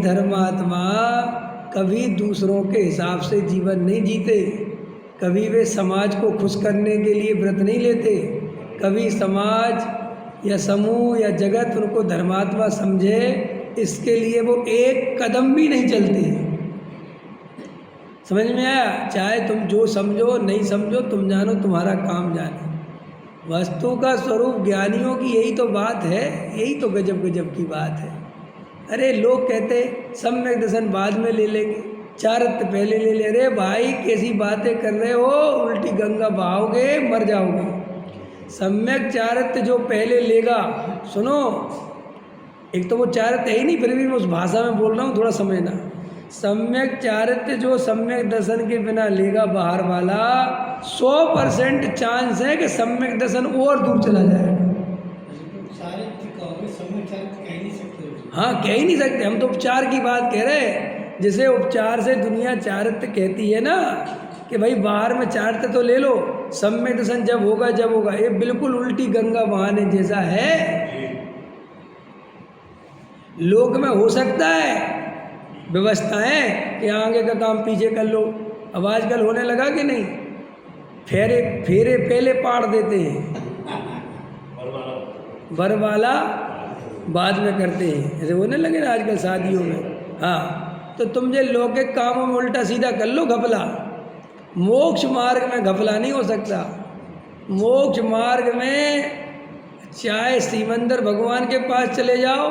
धर्मात्मा कभी दूसरों के हिसाब से जीवन नहीं जीते, कभी वे समाज को खुश करने के लिए व्रत नहीं लेते, कभी समाज या समूह या जगत उनको धर्मात्मा समझे इसके लिए वो एक कदम भी नहीं चलते। समझ में आया? चाहे तुम जो समझो नहीं समझो, तुम जानो तुम्हारा काम जाने। वस्तु का स्वरूप ज्ञानियों की यही तो बात है, यही तो गजब गजब की बात है। अरे लोग कहते सम्यक दर्शन बाद में ले लेंगे, चारित्र पहले ले ले। अरे भाई कैसी बातें कर रहे हो, उल्टी गंगा बहाओगे मर जाओगे। सम्यक चारित्र जो पहले लेगा, सुनो, एक तो वो चारित्र है ही नहीं, फिर भी मैं उस भाषा में बोल रहा हूँ, थोड़ा समझना। सम्यक चारित्र जो सम्यक दर्शन के बिना लेगा बाहर वाला, 100% चांस है कि सम्यक दर्शन और दूर चला जाएगा। हाँ, कह ही नहीं सकते, हम तो उपचार की बात कह रहे हैं। जैसे उपचार से दुनिया चारित्र कहती है ना कि भाई बाहर में चारित्र तो ले लो, सम्यक दर्शन जब होगा जब होगा। ये बिल्कुल उल्टी गंगा बहाने जैसा है। लोक में हो सकता है व्यवस्थाएं कि आगे का काम पीछे कर लो। अब आजकल होने लगा कि नहीं, फेरे फेरे पहले पाड़ देते हैं, वर वाला बाद में करते हैं, ऐसे होने लगे ना आजकल शादियों में। हाँ, तो तुम जो लौकिक कामों में उल्टा सीधा कर लो घपला, मोक्ष मार्ग में घपला नहीं हो सकता। मोक्ष मार्ग में चाहे श्रीमंदिर भगवान के पास चले जाओ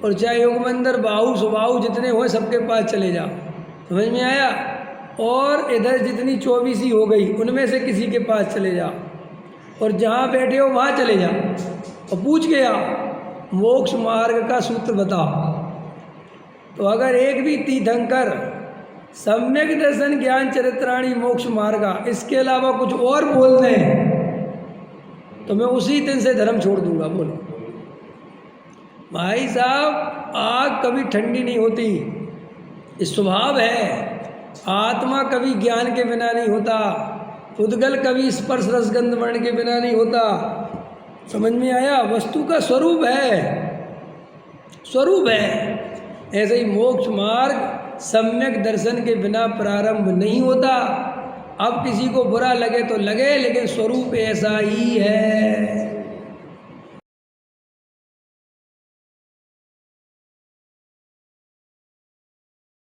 और चाहे योगमंदिर बाहु सुबाहु जितने हो सबके पास चले जाओ। समझ में आया? और इधर जितनी 24 हो गई उनमें से किसी के पास चले जाओ और जहाँ बैठे हो वहाँ चले जाओ और पूछ के आओ मोक्ष मार्ग का सूत्र बताओ। तो अगर एक भी तीर्थंकर सम्यक दर्शन ज्ञान चरित्राणी मोक्ष मार्गा इसके अलावा कुछ और बोल दें तो मैं उसी दिन से धर्म छोड़ दूंगा। बोलो भाई साहब, आग कभी ठंडी नहीं होती, ये स्वभाव है। आत्मा कभी ज्ञान के बिना नहीं होता, उद्गल कभी स्पर्श रसगंध वर्ण के बिना नहीं होता। समझ में आया? वस्तु का स्वरूप है, स्वरूप है। ऐसे ही मोक्ष मार्ग सम्यक दर्शन के बिना प्रारंभ नहीं होता। अब किसी को बुरा लगे तो लगे, लेकिन स्वरूप ऐसा ही है।